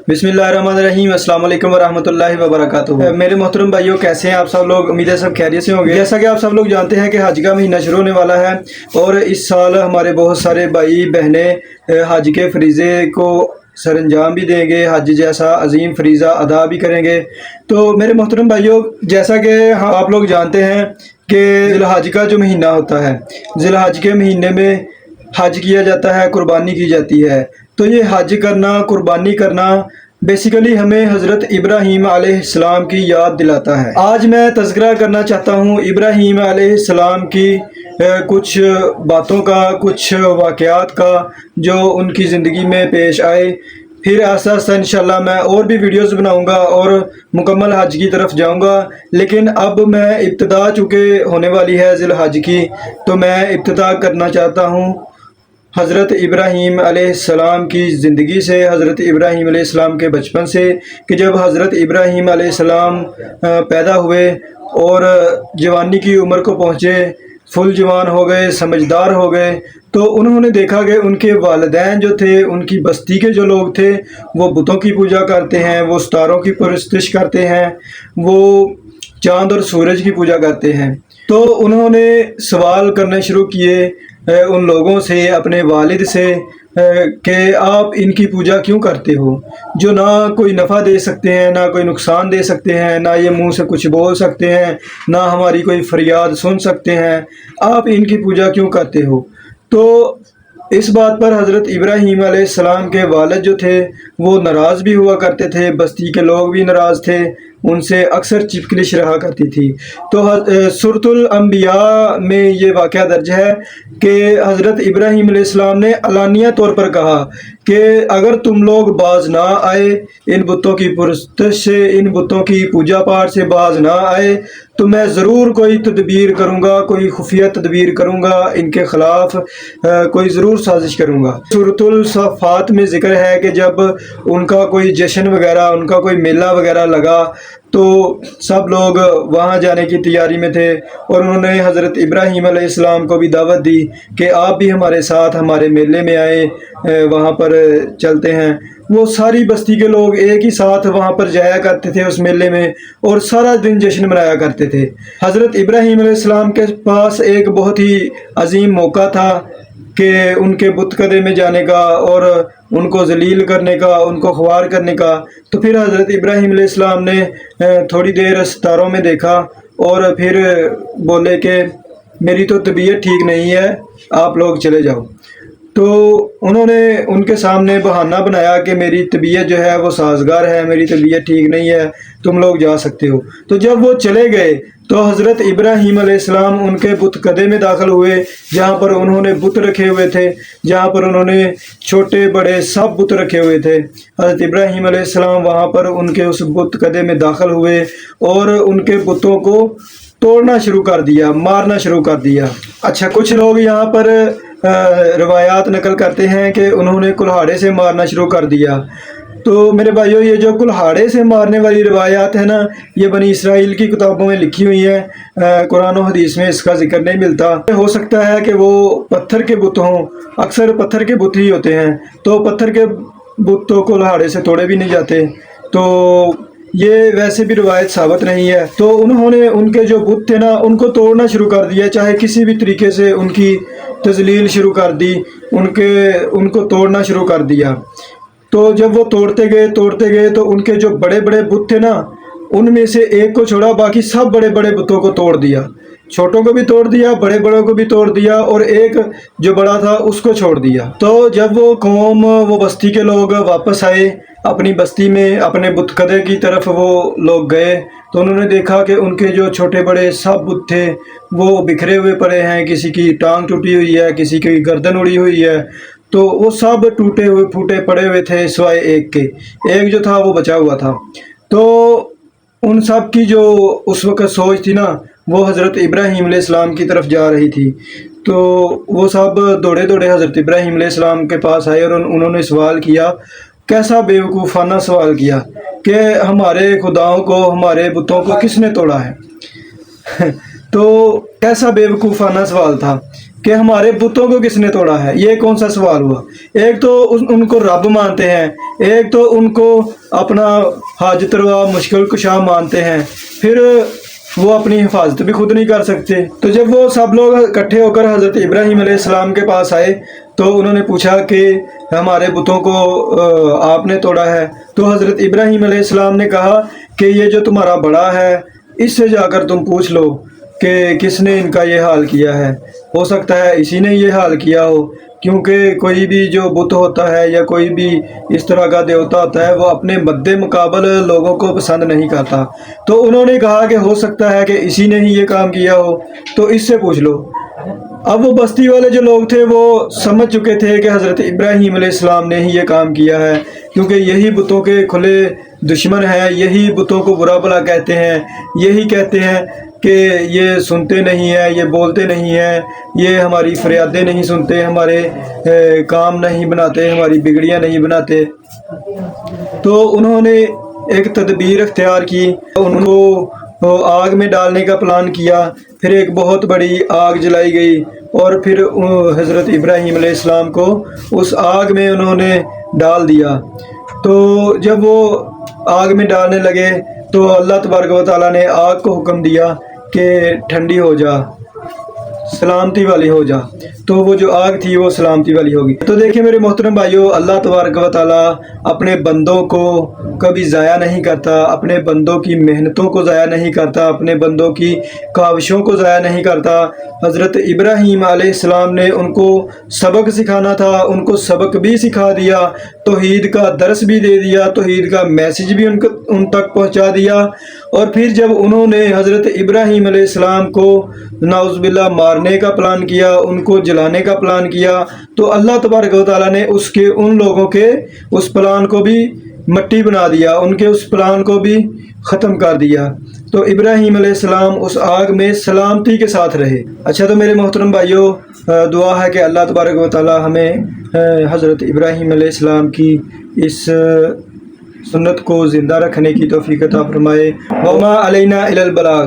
बिस्मिल्लाहिर्रहमानिर्रहीम, अस्सलाम वालेकुम वरहमतुल्लाहि वबरकातुहू। मेरे मोहतरम भाइयों, कैसे हैं आप सब लोग? उम्मीद है सब खैरियत से होंगे। जैसा कि आप सब लोग जानते हैं कि हज का महीना शुरू होने वाला है और इस साल हमारे बहुत सारे भाई बहनें हज के फरीज़े को सरअंजाम भी देंगे, हज जैसा अजीम फरीज़ा अदा भी करेंगे। तो मेरे मोहतरम भाइयों, जैसा कि आप लोग जानते हैं कि ज़िलहज का जो महीना होता है, ज़िलहज के महीने में हज किया जाता है, कुर्बानी की जाती है। तो ये हज करना, कुर्बानी करना बेसिकली हमें हज़रत इब्राहीम अलैहिस्सलाम की याद दिलाता है। आज मैं तज़किरा करना चाहता हूँ इब्राहीम अलैहिस्सलाम की कुछ बातों का, कुछ वाक़यात का जो उनकी ज़िंदगी में पेश आए। फिर आस्ता आस्ता इंशाल्लाह मैं और भी वीडियोस बनाऊंगा और मुकम्मल हज की तरफ जाऊंगा। लेकिन अब मैं इब्तिदा चूँकि होने वाली है ज़िलहज की, तो मैं इब्तिदा करना चाहता हूँ हज़रत इब्राहीम अलैहिस्सलाम की ज़िंदगी से, हज़रत इब्राहीम अलैहिस्सलाम के बचपन से, कि जब हज़रत इब्राहीम अलैहिस्सलाम पैदा हुए और जवानी की उम्र को पहुँचे, फुल जवान हो गए, समझदार हो गए, तो उन्होंने देखा कि उनके वालिदैन जो थे, उनकी बस्ती के जो लोग थे, वो बुतों की पूजा करते हैं, वो सितारों की परस्तिश करते हैं, वो चाँद और सूरज की पूजा करते हैं। तो उन्होंने सवाल करने शुरू किए उन लोगों से, अपने वालिद से, कि आप इनकी पूजा क्यों करते हो, जो ना कोई नफ़ा दे सकते हैं, ना कोई नुकसान दे सकते हैं, ना ये मुंह से कुछ बोल सकते हैं, ना हमारी कोई फरियाद सुन सकते हैं, आप इनकी पूजा क्यों करते हो। तो इस बात पर हज़रत इब्राहीम अलैहिस्सलाम के वालिद जो थे वो नाराज़ भी हुआ करते थे, बस्ती के लोग भी नाराज़ थे, उनसे अक्सर चिपकलिश रहा करती थी। तो सूरतुल अंबिया में ये वाक़या दर्ज है कि हज़रत इब्राहीम अलैहिस्सलाम ने अलानिया तौर पर कहा कि अगर तुम लोग बाज ना आए, इन बुतों की पुरस्तिश से, इन बुतों की पूजा पाठ से बाज ना आए, तो मैं ज़रूर कोई तदबीर करूँगा, कोई खुफिया तदबीर करूँगा, इनके ख़िलाफ़ कोई ज़रूर साजिश करूँगा। सूरतुल सफ़ात में ज़िक्र है कि जब उनका कोई जश्न वगैरह, उनका कोई मेला वगैरह लगा, तो सब लोग वहाँ जाने की तैयारी में थे और उन्होंने हज़रत इब्राहीम अलैहिस्सलाम को भी दावत दी कि आप भी हमारे साथ हमारे मेले में आए, वहाँ पर चलते हैं। वो सारी बस्ती के लोग एक ही साथ वहाँ पर जाया करते थे उस मेले में और सारा दिन जश्न मनाया करते थे। हज़रत इब्राहीम अलैहिस्सलाम के पास एक बहुत ही अजीम मौका था कि उनके बुतकदे में जाने का और उनको जलील करने का, उनको ख्वार करने का। तो फिर हज़रत इब्राहीम अलैहिस्सलाम ने थोड़ी देर सितारों में देखा और फिर बोले कि मेरी तो तबीयत ठीक नहीं है, आप लोग चले जाओ। तो उन्होंने उनके सामने बहाना बनाया कि मेरी तबीयत जो है वो साजगार है, मेरी तबीयत ठीक नहीं है, तुम लोग जा सकते हो। तो जब वो चले गए तो हज़रत इब्राहीम अलैहिस्सलाम उनके बुतकदे में दाखिल हुए, जहाँ पर उन्होंने बुत रखे हुए थे, जहाँ पर उन्होंने छोटे बड़े सब बुत रखे हुए थे। हज़रत इब्राहीम अलैहिस्सलाम वहाँ पर उनके उस बुतकदे में दाखिल हुए और उनके बुतों को तोड़ना शुरू कर दिया, मारना शुरू कर दिया। अच्छा, कुछ लोग यहाँ पर रवायात नकल करते हैं कि उन्होंने कुल्हाड़े से मारना शुरू कर दिया। तो मेरे भाइयों, ये जो कुल्हाड़े से मारने वाली रवायात है ना, ये बनी इसराइल की किताबों में लिखी हुई है, कुरान और हदीस में इसका जिक्र नहीं मिलता। हो सकता है कि वो पत्थर के बुत हों, अक्सर पत्थर के बुत ही होते हैं, तो पत्थर के बुत तो कुल्हाड़े से तोड़े भी नहीं जाते, तो ये वैसे भी रवायत साबित नहीं है। तो उन्होंने उनके जो बुत थे ना, उनको तोड़ना शुरू कर दिया, चाहे किसी भी तरीके से उनकी तजलील शुरू कर दी, उनको तोड़ना शुरू कर दिया। तो जब वो तोड़ते गए तो उनके जो बड़े बड़े बुत थे ना, उनमें से एक को छोड़ा बाकी सब बड़े बड़े बुतों को तोड़ दिया, छोटों को भी तोड़ दिया, बड़े बड़ों को भी तोड़ दिया और एक जो बड़ा था उसको छोड़ दिया। तो जब वो कौम, वो बस्ती के लोग वापस आए अपनी बस्ती में, अपने बुतकदे की तरफ वो लोग गए, तो उन्होंने देखा कि उनके जो छोटे बड़े सब बुत थे वो बिखरे हुए पड़े हैं, किसी की टांग टूटी हुई है, किसी की गर्दन उड़ी हुई है, तो वो सब टूटे हुए फूटे पड़े हुए थे सिवाय एक के। एक जो था वो बचा हुआ था। तो उन सब की जो उस वक़्त सोच थी ना, वो हज़रत इब्राहीम अलैहिस्सलाम की तरफ जा रही थी। तो वो सब दौड़े दौड़े हज़रत इब्राहीम अलैहिस्सलाम के पास आए और उन्होंने सवाल किया, कैसा बेवकूफ़ाना सवाल किया कि हमारे खुदाओं को, हमारे बुतों को किसने तोड़ा है। तो कैसा बेवकूफ़ाना सवाल था کہ ہمارے بتوں کو کس نے توڑا ہے؟ یہ کون سا سوال ہوا؟ ایک تو ان کو رب مانتے ہیں، ایک تو ان کو اپنا حاجت روا مشکل کشا مانتے ہیں، پھر وہ اپنی حفاظت بھی خود نہیں کر سکتے۔ تو جب وہ سب لوگ اکٹھے ہو کر حضرت ابراہیم علیہ السلام کے پاس آئے تو انہوں نے پوچھا کہ ہمارے بتوں کو آپ نے توڑا ہے؟ تو حضرت ابراہیم علیہ السلام نے کہا کہ یہ جو تمہارا بڑا ہے اس سے جا کر تم پوچھ لو کہ کس نے ان کا یہ حال کیا ہے، ہو سکتا ہے اسی نے یہ حال کیا ہو، کیونکہ کوئی بھی جو بت ہوتا ہے یا کوئی بھی اس طرح کا دیوتا ہوتا ہے وہ اپنے مد مقابل لوگوں کو پسند نہیں کرتا۔ تو انہوں نے کہا کہ ہو سکتا ہے کہ اسی نے ہی یہ کام کیا ہو، تو اس سے پوچھ لو۔ اب وہ بستی والے جو لوگ تھے وہ سمجھ چکے تھے کہ حضرت ابراہیم علیہ السلام نے ہی یہ کام کیا ہے، کیونکہ یہی بتوں کے کھلے دشمن ہیں، یہی بتوں کو برا بھلا کہتے ہیں، یہی کہتے ہیں کہ یہ سنتے نہیں ہیں، یہ بولتے نہیں ہیں، یہ ہماری فریادیں نہیں سنتے، ہمارے کام نہیں بناتے، ہماری بگڑیاں نہیں بناتے۔ تو انہوں نے ایک تدبیر اختیار کی، ان کو آگ میں ڈالنے کا پلان کیا، پھر ایک بہت بڑی آگ جلائی گئی اور پھر حضرت ابراہیم علیہ السلام کو اس آگ میں انہوں نے ڈال دیا۔ تو جب وہ آگ میں ڈالنے لگے تو اللہ تبارک و تعالیٰ نے آگ کو حکم دیا کہ ٹھنڈی ہو جا، سلامتی والی ہو جا، تو وہ جو آگ تھی وہ سلامتی والی ہوگی۔ تو دیکھیں میرے محترم بھائیو، اللہ تبارک و تعالیٰ اپنے بندوں کو کبھی ضائع نہیں کرتا، اپنے بندوں کی محنتوں کو ضائع نہیں کرتا، اپنے بندوں کی کاوشوں کو ضائع نہیں کرتا۔ حضرت ابراہیم علیہ السلام نے ان کو سبق سکھانا تھا، ان کو سبق بھی سکھا دیا، توحید کا درس بھی دے دیا، توحید کا میسج بھی ان تک پہنچا دیا۔ اور پھر جب انہوں نے حضرت ابراہیم علیہ السلام کو نعوذ باللہ مارنے کا پلان کیا، ان کو جلانے کا پلان کیا، تو اللہ تبارک و تعالیٰ نے ان لوگوں کے اس پلان کو بھی مٹی بنا دیا، ان کے اس پلان کو بھی ختم کر دیا۔ تو ابراہیم علیہ السلام اس آگ میں سلامتی کے ساتھ رہے۔ اچھا، تو میرے محترم بھائیوں، دعا ہے کہ اللہ تبارک و تعالیٰ ہمیں حضرت ابراہیم علیہ السلام کی اس سنت کو زندہ رکھنے کی توفیق عطا فرمائے۔ وما علینا الا البلاغ۔